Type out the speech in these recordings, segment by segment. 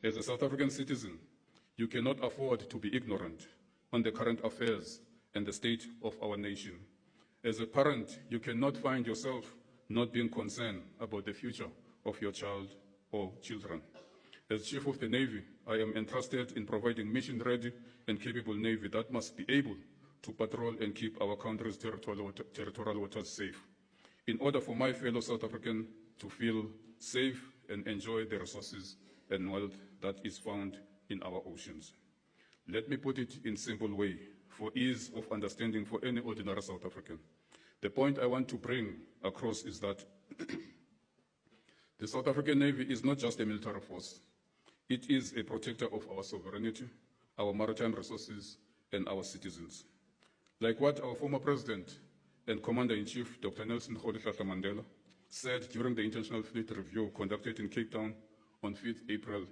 As a South African citizen, you cannot afford to be ignorant on the current affairs and the state of our nation. As a parent, you cannot find yourself not being concerned about the future of your child or children. As Chief of the Navy, I am entrusted in providing mission-ready and capable Navy that must be able to patrol and keep our country's territorial waters safe, in order for my fellow South Africans to feel safe and enjoy the resources and wealth that is found in our oceans. Let me put it in a simple way, for ease of understanding for any ordinary South African. The point I want to bring across is that the South African Navy is not just a military force. It is a protector of our sovereignty, our maritime resources, and our citizens. Like what our former president and Commander-in-Chief, Dr. Nelson Rolihlahla Mandela, said during the International Fleet Review conducted in Cape Town on 5th April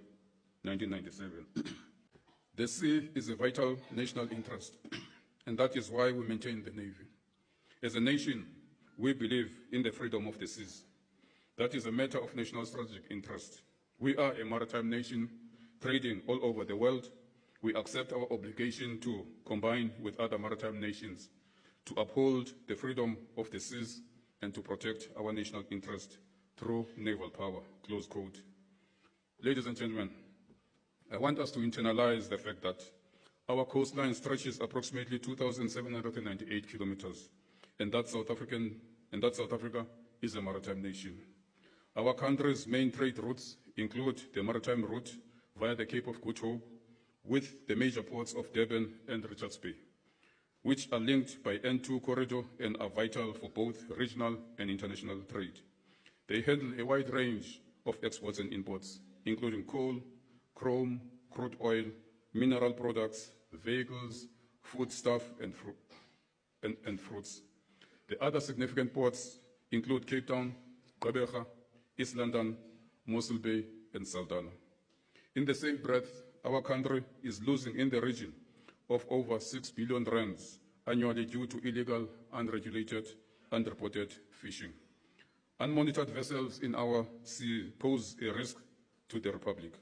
1997. The sea is a vital national interest, and that is why we maintain the Navy. As a nation, we believe in the freedom of the seas. That is a matter of national strategic interest. We are a maritime nation trading all over the world. We accept our obligation to combine with other maritime nations to uphold the freedom of the seas and to protect our national interest through naval power, close quote. Ladies and gentlemen, I want us to internalize the fact that our coastline stretches approximately 2,798 kilometers, and that South Africa is a maritime nation. Our country's main trade routes include the maritime route via the Cape of Good Hope with the major ports of Durban and Richards Bay, which are linked by N2 corridor and are vital for both regional and international trade. They handle a wide range of exports and imports, including coal, chrome, crude oil, mineral products, vehicles, foodstuff, and fruits. The other significant ports include Cape Town, Gqeberha, East London, Mossel Bay, and Saldanha. In the same breath, our country is losing in the region of over 6 billion rands annually due to illegal, unregulated, unreported fishing. Unmonitored vessels in our sea pose a risk to the Republic.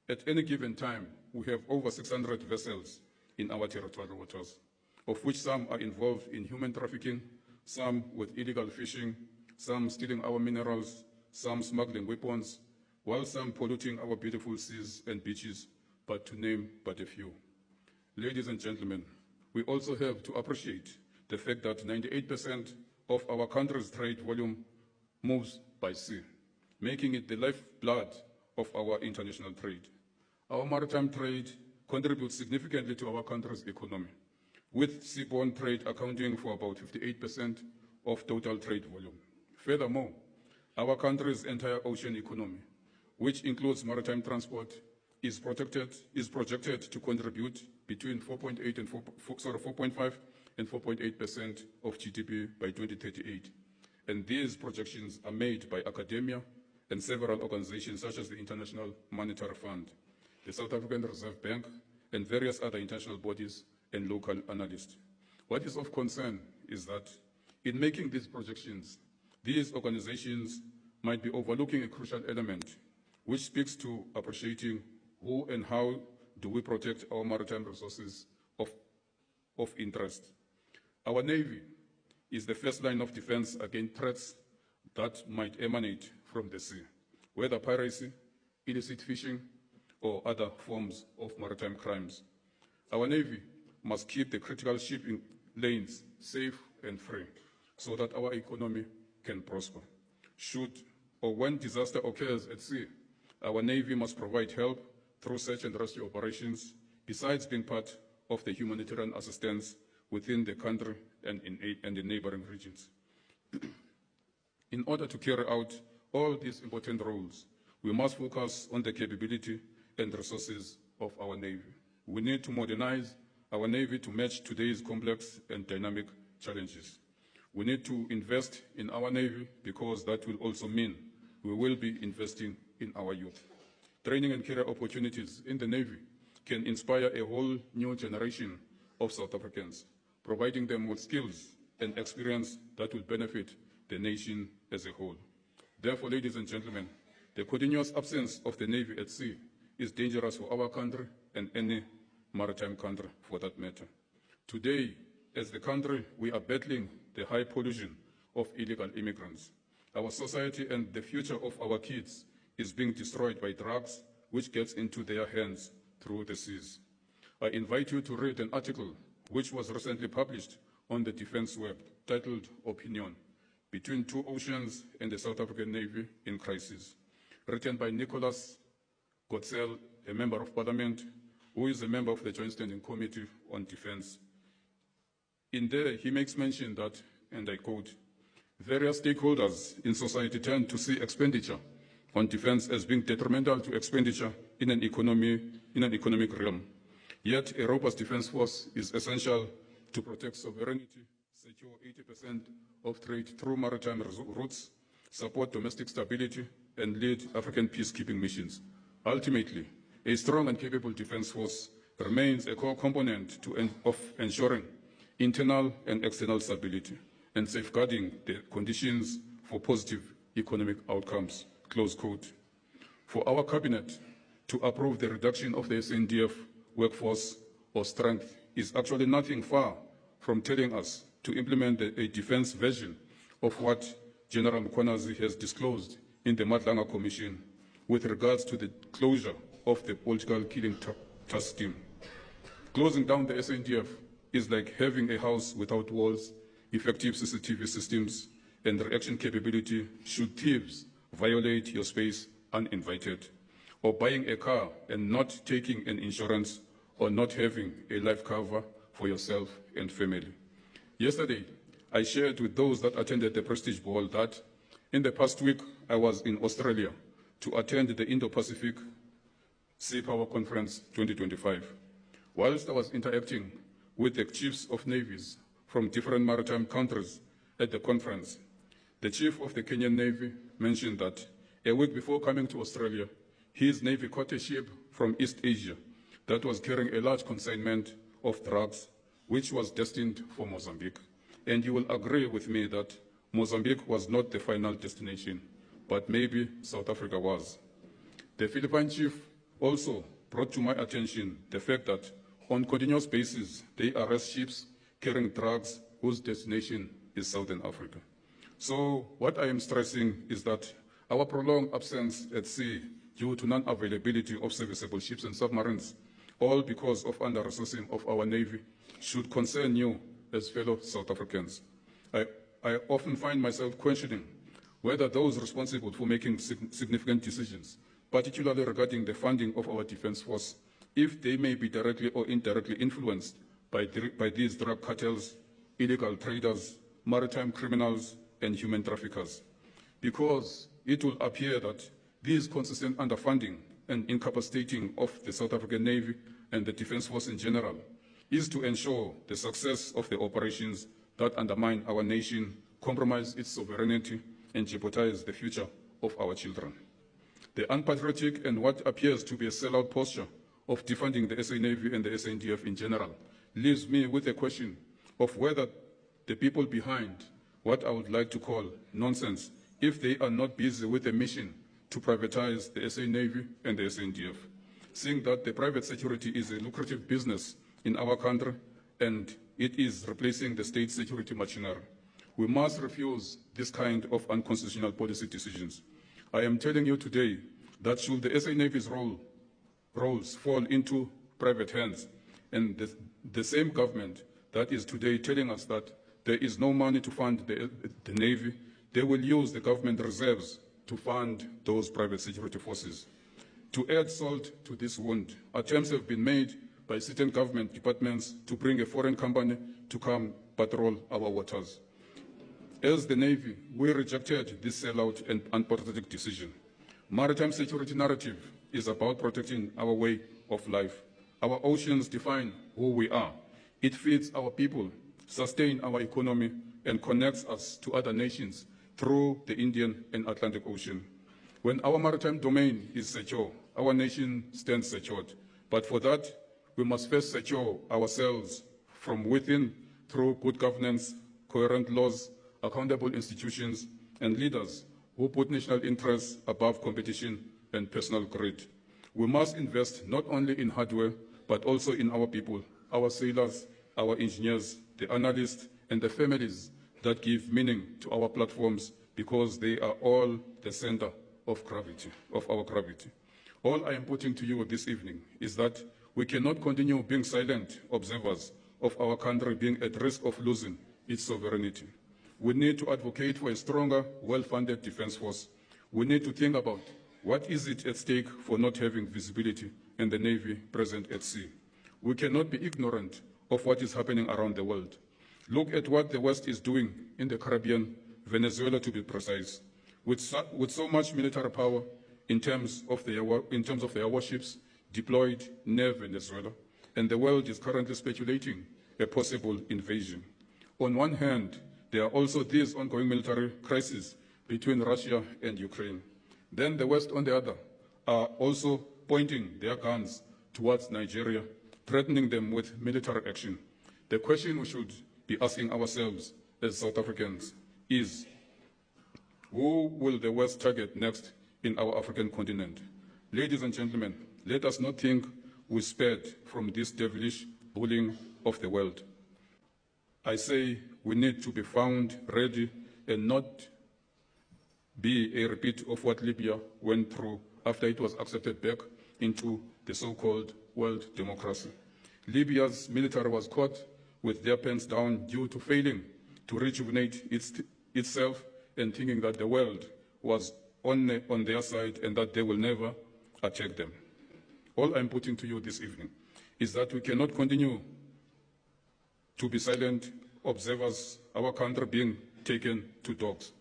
At any given time, we have over 600 vessels in our territorial waters, of which some are involved in human trafficking, some with illegal fishing, some stealing our minerals, some smuggling weapons, while some polluting our beautiful seas and beaches, but to name but a few. Ladies and gentlemen, we also have to appreciate the fact that 98% of our country's trade volume moves by sea, making it the lifeblood of our international trade. Our maritime trade contributes significantly to our country's economy, with seaborne trade accounting for about 58% of total trade volume. Furthermore, our country's entire ocean economy, which includes maritime transport, is projected to contribute between 4.5 and 4.8% of GDP by 2038. And these projections are made by academia and several organizations such as the International Monetary Fund, the South African Reserve Bank, and various other international bodies and local analysts. What is of concern is that in making these projections, these organizations might be overlooking a crucial element, which speaks to appreciating who and how do we protect our maritime resources of interest. Our Navy is the first line of defense against threats that might emanate from the sea, whether piracy, illicit fishing, or other forms of maritime crimes. Our Navy must keep the critical shipping lanes safe and free so that our economy can prosper. Should or when disaster occurs at sea, our Navy must provide help through search and rescue operations, besides being part of the humanitarian assistance within the country and in neighboring regions. In order to carry out all these important roles, we must focus on the capability and resources of our Navy. We need to modernize our Navy to match today's complex and dynamic challenges. We need to invest in our Navy because that will also mean we will be investing in our youth. Training and career opportunities in the Navy can inspire a whole new generation of South Africans, providing them with skills and experience that will benefit the nation as a whole. Therefore, ladies and gentlemen, the continuous absence of the Navy at sea is dangerous for our country and any maritime country for that matter. Today, as the country, we are battling the high pollution of illegal immigrants. Our society and the future of our kids is being destroyed by drugs which gets into their hands through the seas. I invite you to read an article which was recently published on the Defense Web titled Opinion, Between Two Oceans and the South African Navy in Crisis, written by Nicholas Gotzel, a member of parliament, who is a member of the Joint Standing Committee on Defense. In there, he makes mention that, and I quote, various stakeholders in society tend to see expenditure on defense as being detrimental to expenditure in an economic realm. Yet, a robust defense force is essential to protect sovereignty, secure 80% of trade through maritime routes, support domestic stability, and lead African peacekeeping missions. Ultimately, a strong and capable defense force remains a core component of ensuring internal and external stability and safeguarding the conditions for positive economic outcomes, close quote. For our cabinet to approve the reduction of the SNDF workforce or strength is actually nothing far from telling us to implement a defense version of what General Mkhwanazi has disclosed in the Madlanga Commission with regards to the closure of the political killing task team. Closing down the SNDF is like having a house without walls, effective CCTV systems, and reaction capability should thieves violate your space uninvited, or buying a car and not taking an insurance, or not having a life cover for yourself and family. Yesterday, I shared with those that attended the Prestige Ball that in the past week, I was in Australia to attend the Indo-Pacific Sea Power Conference 2025. Whilst I was interacting with the chiefs of navies from different maritime countries at the conference, the chief of the Kenyan Navy mentioned that a week before coming to Australia, his Navy caught a ship from East Asia that was carrying a large consignment of drugs, which was destined for Mozambique. And you will agree with me that Mozambique was not the final destination, but maybe South Africa was. The Philippine chief also brought to my attention the fact that on continuous basis, they arrest ships carrying drugs whose destination is Southern Africa. So what I am stressing is that our prolonged absence at sea due to non-availability of serviceable ships and submarines, all because of under-resourcing of our Navy, should concern you as fellow South Africans. I often find myself questioning whether those responsible for making significant decisions, particularly regarding the funding of our defense force, if they may be directly or indirectly influenced by these drug cartels, illegal traders, maritime criminals, and human traffickers. Because it will appear that these consistent underfunding and incapacitating of the South African Navy and the Defense Force in general is to ensure the success of the operations that undermine our nation, compromise its sovereignty, and jeopardize the future of our children. The unpatriotic and what appears to be a sellout posture of defunding the SA Navy and the SNDF in general leaves me with a question of whether the people behind what I would like to call nonsense, if they are not busy with a mission to privatize the SA Navy and the SNDF, seeing that the private security is a lucrative business in our country and it is replacing the state security machinery. We must refuse this kind of unconstitutional policy decisions. I am telling you today that should the SA Navy's roles fall into private hands, and the same government that is today telling us that there is no money to fund the Navy, they will use the government reserves to fund those private security forces. To add salt to this wound, attempts have been made by certain government departments to bring a foreign company to come patrol our waters. As the Navy, we rejected this sellout and unpatriotic decision. Maritime security narrative is about protecting our way of life. Our oceans define who we are. It feeds our people, sustains our economy, and connects us to other nations through the Indian and Atlantic Ocean. When our maritime domain is secure, our nation stands secured. But for that, we must first secure ourselves from within through good governance, coherent laws, accountable institutions, and leaders who put national interests above competition and personal greed. We must invest not only in hardware, but also in our people, our sailors, our engineers, the analysts, and the families that give meaning to our platforms, because they are all the center of gravity, of our gravity. All I am putting to you this evening is that we cannot continue being silent observers of our country being at risk of losing its sovereignty. We need to advocate for a stronger, well-funded defense force. We need to think about what is it at stake for not having visibility in the Navy present at sea. We cannot be ignorant of what is happening around the world. Look at what the West is doing in the Caribbean, Venezuela to be precise, with so much military power in terms of their warships deployed near Venezuela, and the world is currently speculating a possible invasion. On one hand, there are also these ongoing military crises between Russia and Ukraine. Then the West, on the other, are also pointing their guns towards Nigeria, threatening them with military action. The question we should be asking ourselves as South Africans is, who will the West target next in our African continent? Ladies and gentlemen, let us not think we spared from this devilish bullying of the world. I say we need to be found ready and not be a repeat of what Libya went through after it was accepted back into the so-called world democracy. Libya's military was caught with their pants down due to failing to rejuvenate itself and thinking that the world was on their side and that they will never attack them. All I'm putting to you this evening is that we cannot continue to be silent observers, our country being taken to dogs.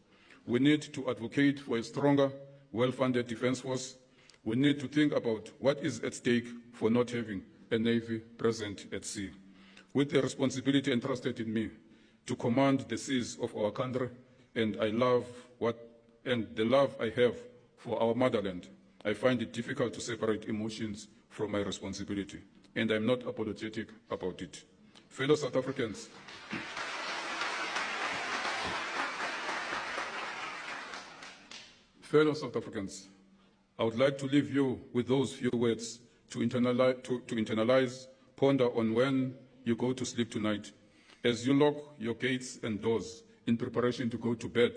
We need to advocate for a stronger, well-funded defense force. We need to think about what is at stake for not having a Navy present at sea. With the responsibility entrusted in me to command the seas of our country, and the love I have for our motherland, I find it difficult to separate emotions from my responsibility, and I'm not apologetic about it. Fellow South Africans, I would like to leave you with those few words to internalize, ponder on when you go to sleep tonight. As you lock your gates and doors in preparation to go to bed,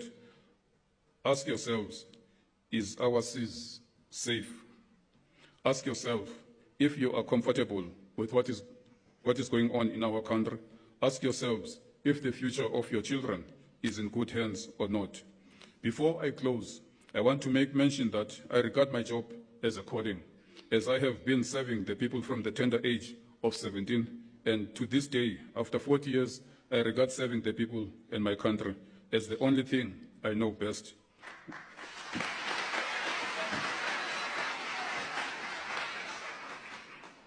ask yourselves, is our seas safe? Ask yourself if you are comfortable with what is going on in our country. Ask yourselves if the future of your children is in good hands or not. Before I close, I want to make mention that I regard my job as a calling, as I have been serving the people from the tender age of 17, and to this day, after 40 years, I regard serving the people in my country as the only thing I know best.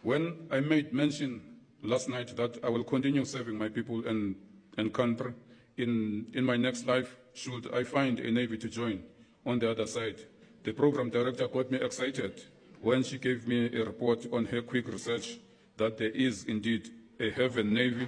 When I made mention last night that I will continue serving my people and country in my next life, should I find a Navy to join on the other side, the program director got me excited when she gave me a report on her quick research that there is indeed a Heaven Navy